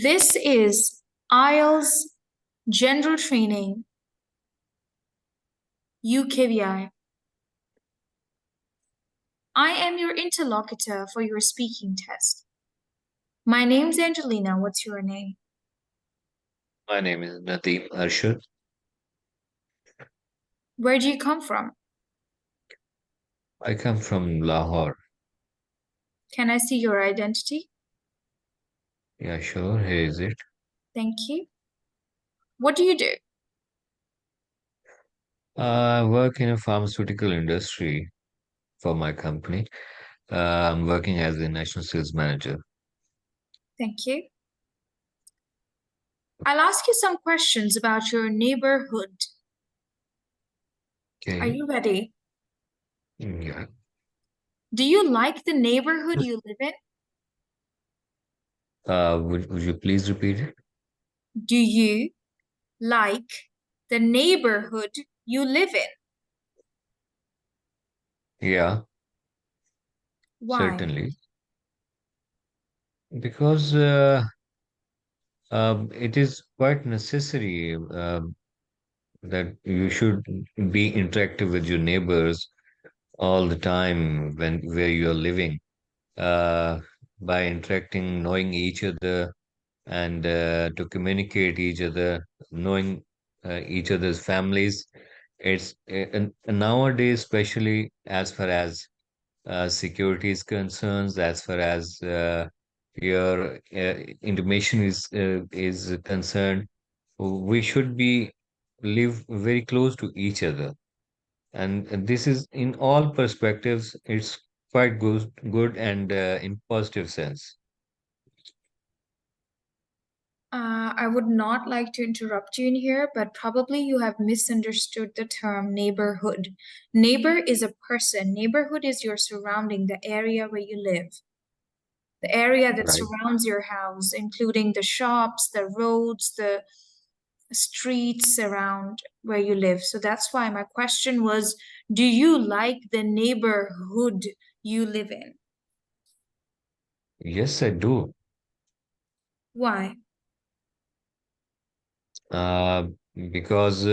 This is IELTS General Training Ukvi. I am your interlocutor for your speaking test. My name's Angelina. What's your name? My name is Nadeem Arshad. Where do you come from? I come from Lahore. Can I see your identity? Yeah, sure. Here is it. Thank you. What do you do? I work in a pharmaceutical industry for my company. I'm working as a national sales manager. Thank you. I'll ask you some questions about your neighborhood. Are Okay. you ready? Yeah. Do you like the neighborhood you live in? Would you please repeat it? Do you like the neighborhood you live in? Yeah, Why? certainly. Because it is quite necessary that you should be interactive with your neighbors all the time when where you are living. uh, by interacting, knowing each other, and to communicate each other, knowing each other's families. It's and nowadays, especially as far as security is concerned, as far as your intimation is concerned, we should be live very close to each other, and this is in all perspectives. It's quite good and in positive sense. I would not like to interrupt you in here, but probably you have misunderstood the term neighborhood. Neighbor is a person. Neighborhood is your surrounding, the area where you live, the area that Right. surrounds your house, including the shops, the roads, the streets around where you live. So that's why my question was, do you like the neighborhood you live in? Yes, I do. Why? uh, because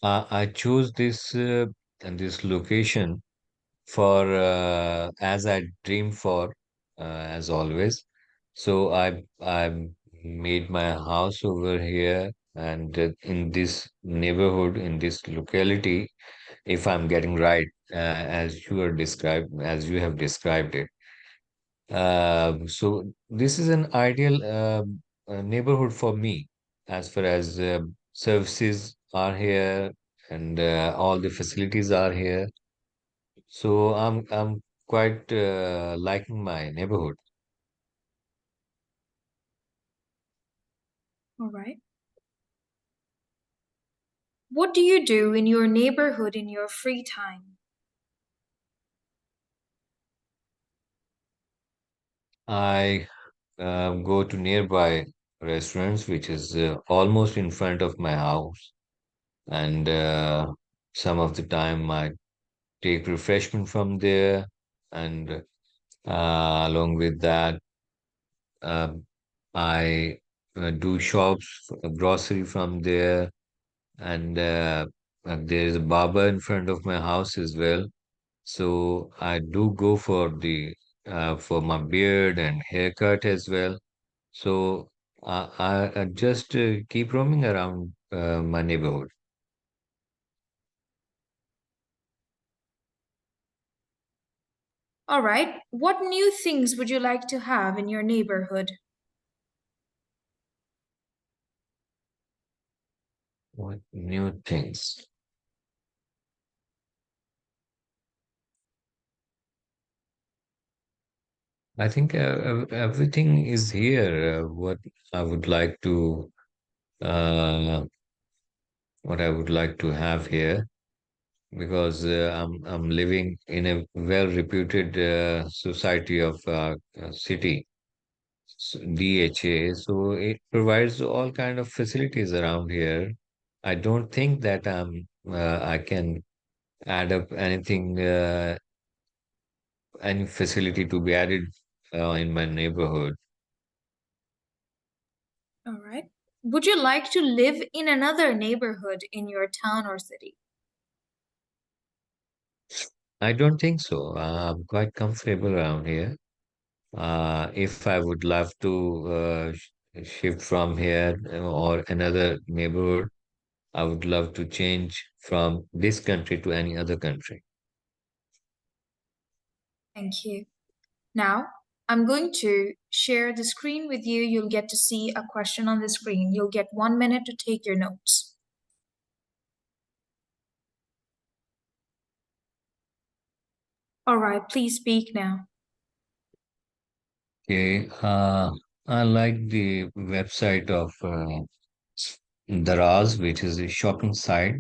I chose this and this location for as I dream for, as always. So I made my house over here, and in this neighborhood, in this locality, if I'm getting right, as you have described it. So this is an ideal neighborhood for me, as far as services are here, and all the facilities are here. So I'm quite liking my neighborhood. All right. What do you do in your neighborhood in your free time? I go to nearby restaurants, which is almost in front of my house, and some of the time I take refreshment from there, and along with that, I do shops, grocery from there, and there is a barber in front of my house as well. So I do go for my beard and haircut as well. So I just keep roaming around my neighborhood. All right. What new things would you like to have in your neighborhood? What new things? I think everything is here. Uh, what I would like to have here, because I'm living in a well-reputed society of city, DHA. So it provides all kind of facilities around here. I don't think that I can add up anything, any facility to be added in my neighborhood. All right. Would you like to live in another neighborhood in your town or city? I don't think so. I'm quite comfortable around here. If I would love to shift from here or another neighborhood, I would love to change from this country to any other country. Thank you. Now, I'm going to share the screen with you. You'll get to see a question on the screen. You'll get 1 minute to take your notes. All right, please speak now. Okay, I like the website of Daraz, which is a shopping site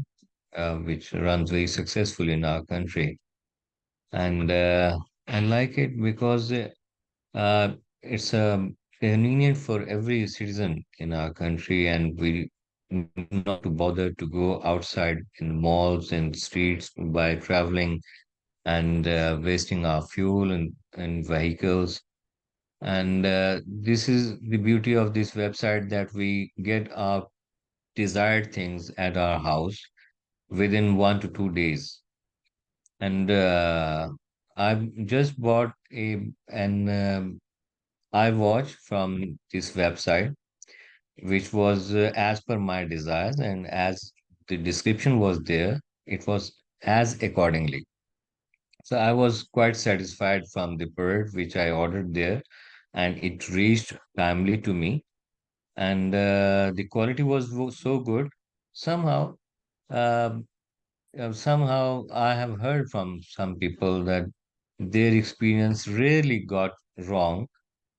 which runs very successfully in our country. And I like it because uh, it's convenient for every citizen in our country, and we not to bother to go outside in malls and streets by traveling and wasting our fuel and vehicles. And this is the beauty of this website that we get our desired things at our house within 1 to 2 days. And I've just bought an iWatch from this website, which was as per my desires, and as the description was there, it was as accordingly. So I was quite satisfied from the product which I ordered there, and it reached timely to me, and the quality was so good. Somehow, um, somehow I have heard from some people that their experience really got wrong,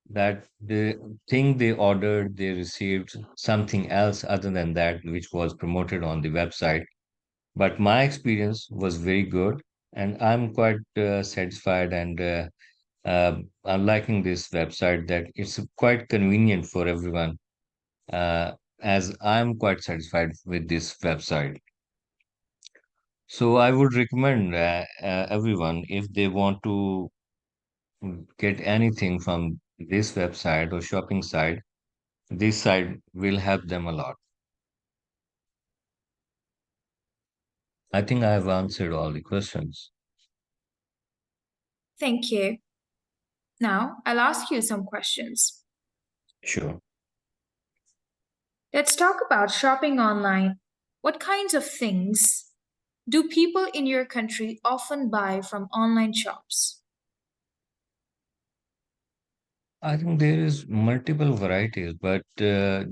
that the thing they ordered, they received something else other than that which was promoted on the website. But my experience was very good, and I'm quite satisfied, and I'm liking this website that it's quite convenient for everyone, uh, as I'm quite satisfied with this website. So I would recommend everyone, if they want to get anything from this website or shopping site, this site will help them a lot. I think I have answered all the questions. Thank you. Now, I'll ask you some questions. Sure. Let's talk about shopping online. What kinds of things do people in your country often buy from online shops? I think there is multiple varieties, but the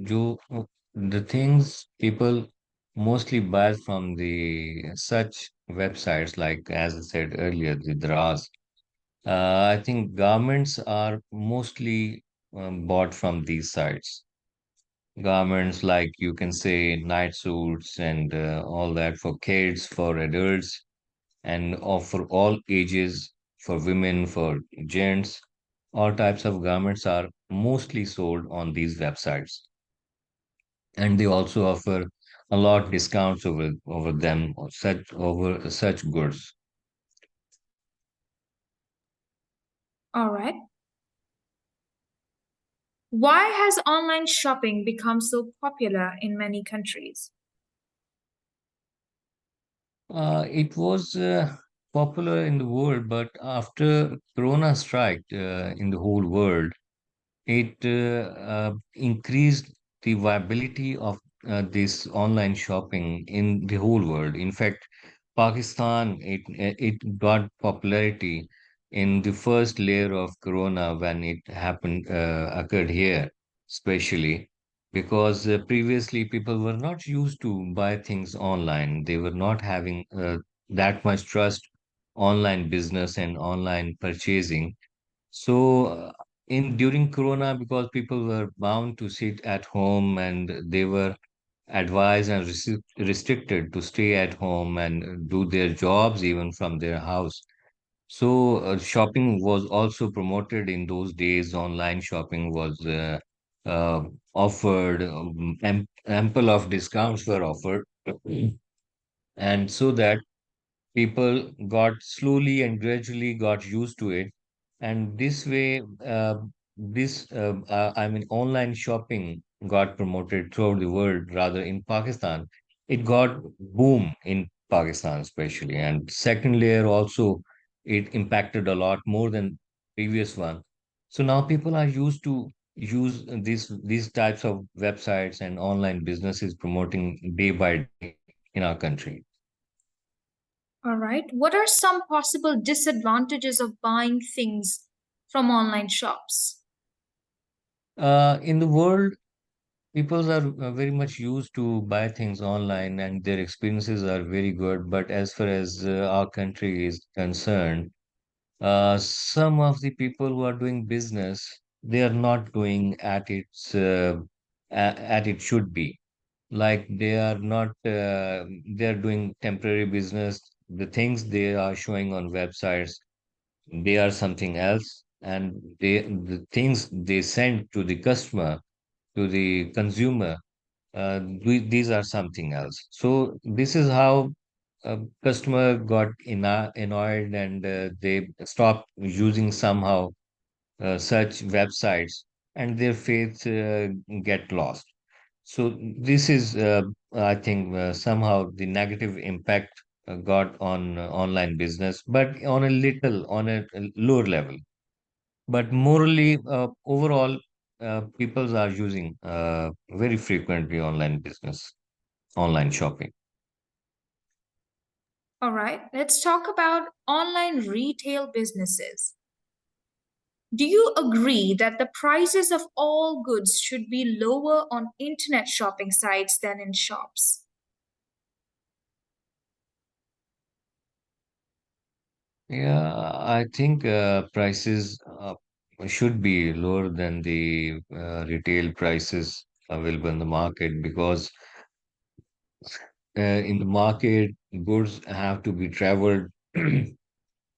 things people mostly buy from the such websites, like as I said earlier, the Draz. I think garments are mostly bought from these sites. Garments like, you can say, night suits and all that for kids, for adults, and for all ages, for women, for gents. All types of garments are mostly sold on these websites, and they also offer a lot discounts over them, or such over such goods. All right. Why has online shopping become so popular in many countries? It was popular in the world, but after Corona struck in the whole world, it increased the viability of this online shopping in the whole world. In fact, Pakistan, it got popularity in the first layer of Corona when it happened, occurred here, especially because previously people were not used to buy things online. They were not having that much trust online business and online purchasing. So, in during Corona, because people were bound to sit at home and they were advised and restricted to stay at home and do their jobs even from their house. So, shopping was also promoted in those days. Online shopping was offered, ample of discounts were offered, and so that people got slowly and gradually got used to it, and this way, I mean, online shopping got promoted throughout the world, rather in Pakistan, it got boom in Pakistan especially. And second layer also, it impacted a lot more than previous one. So now people are used to use these types of websites and online businesses promoting day by day in our country. All right. What are some possible disadvantages of buying things from online shops? In the world, people are very much used to buy things online and their experiences are very good. But as far as our country is concerned, some of the people who are doing business, they are not doing at it should be. Like they are not, they are doing temporary business. The things they are showing on websites, they are something else, and the things they send to the customer, to the consumer, these are something else. So this is how a customer got annoyed, and they stopped using somehow such websites, and their faith get lost. So this is, I think, somehow the negative impact got on online business, but on a lower level. But morally, overall, people are using very frequently online business, online shopping. All right. Let's talk about online retail businesses. Do you agree that the prices of all goods should be lower on internet shopping sites than in shops? Yeah, I think prices should be lower than the retail prices available in the market, because in the market, goods have to be traveled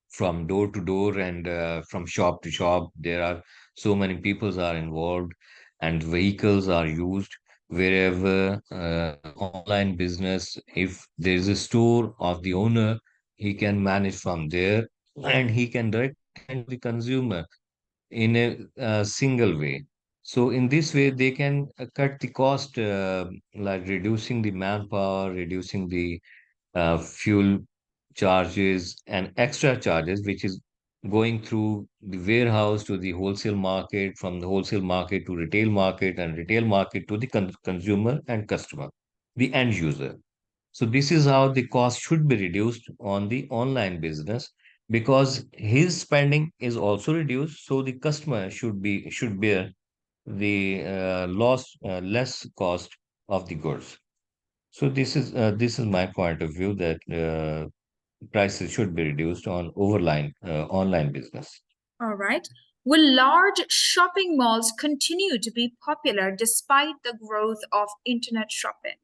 from door to door and from shop to shop. There are so many peoples are involved, and vehicles are used. Wherever online business, if there is a store of the owner, he can manage from there, and he can direct the consumer in a, single way. So in this way, they can cut the cost, like reducing the manpower, reducing the fuel charges and extra charges, which is going through the warehouse to the wholesale market, from the wholesale market to retail market, and retail market to the consumer and customer, the end user. So this is how the cost should be reduced on the online business, because his spending is also reduced. So the customer should bear the less cost of the goods. So this is my point of view, that prices should be reduced on online business. All right. Will large shopping malls continue to be popular despite the growth of internet shopping?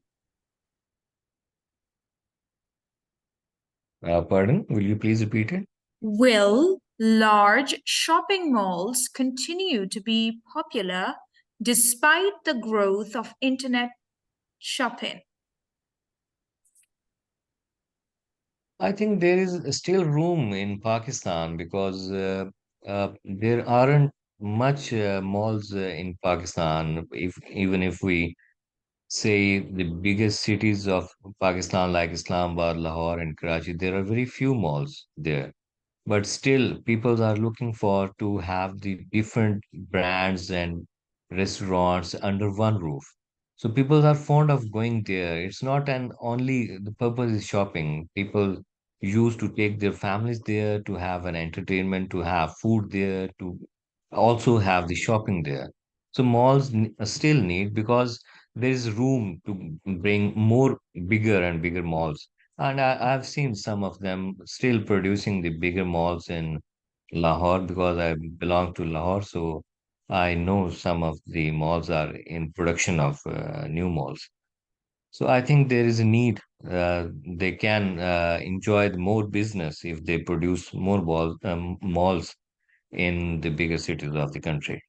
Pardon, will you please repeat it? Will large shopping malls continue to be popular despite the growth of internet shopping? I think there is still room in Pakistan, because there aren't much malls in Pakistan. If even if we say the biggest cities of Pakistan like Islamabad, Lahore, and Karachi, there are very few malls there. But still, people are looking for to have the different brands and restaurants under one roof. So people are fond of going there. It's not an only the purpose is shopping. People used to take their families there to have an entertainment, to have food there, to also have the shopping there. So malls still need, because there is room to bring more bigger and bigger malls. And I've seen some of them still producing the bigger malls in Lahore, because I belong to Lahore. So I know some of the malls are in production of new malls. So I think there is a need. They can enjoy the more business if they produce more malls in the bigger cities of the country.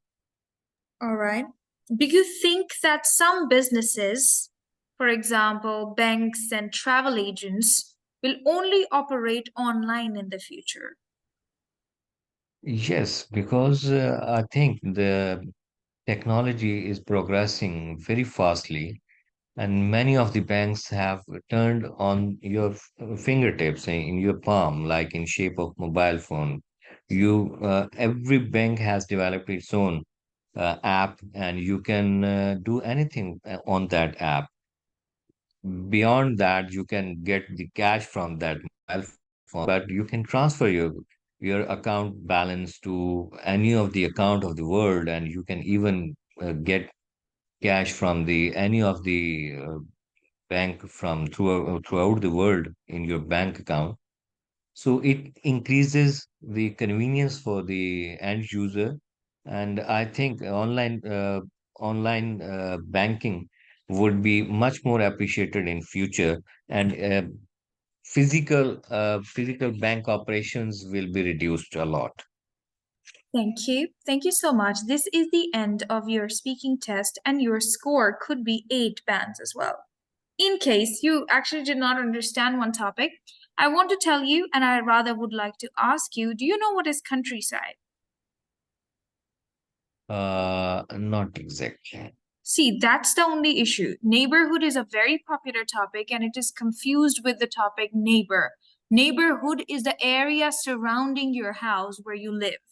All right. Do you think that some businesses, for example, banks and travel agents, will only operate online in the future? Yes, because I think technology is progressing very fastly, and many of the banks have turned on your fingertips in your palm, like in shape of mobile phone. Every bank has developed its own app, and you can do anything on that app. Beyond that, you can get the cash from that mobile phone, but you can transfer your account balance to any of the account of the world, and you can even get cash from the any of the bank from throughout the world in your bank account. So it increases the convenience for the end user, and I think online banking would be much more appreciated in future, and physical bank operations will be reduced a lot. Thank you. Thank you so much. This is the end of your speaking test, and your score could be 8 bands as well. In case you actually did not understand one topic, I want to tell you, and I rather would like to ask you, do you know what is countryside? Not exactly. See, that's the only issue. Neighborhood is a very popular topic and it is confused with the topic neighbor. Neighborhood is the area surrounding your house where you live.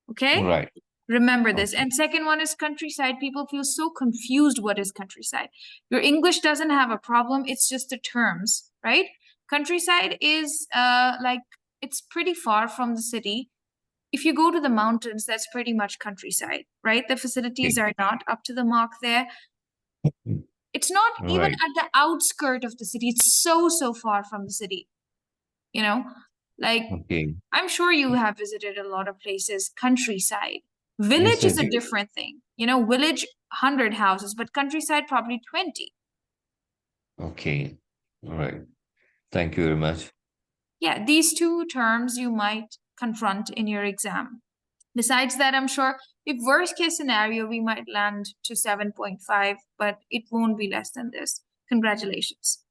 Okay? Right. Remember this. Okay. And second one is countryside. People feel so confused what is countryside. Your English doesn't have a problem, it's just the terms, right? Countryside is like it's pretty far from the city. If you go to the mountains, that's pretty much countryside, right? The facilities Okay. are not up to the mark there. It's not even Right. at the outskirt of the city. It's so far from the city, you know? Like, Okay. I'm sure you have visited a lot of places, countryside. Yes, Village I is a do. different thing. Village, 100 houses, but countryside, probably 20. Okay. All right. Thank you very much. Yeah, these two terms you might confront in your exam. Besides that, I'm sure if worst case scenario, we might land to 7.5, but it won't be less than this. Congratulations.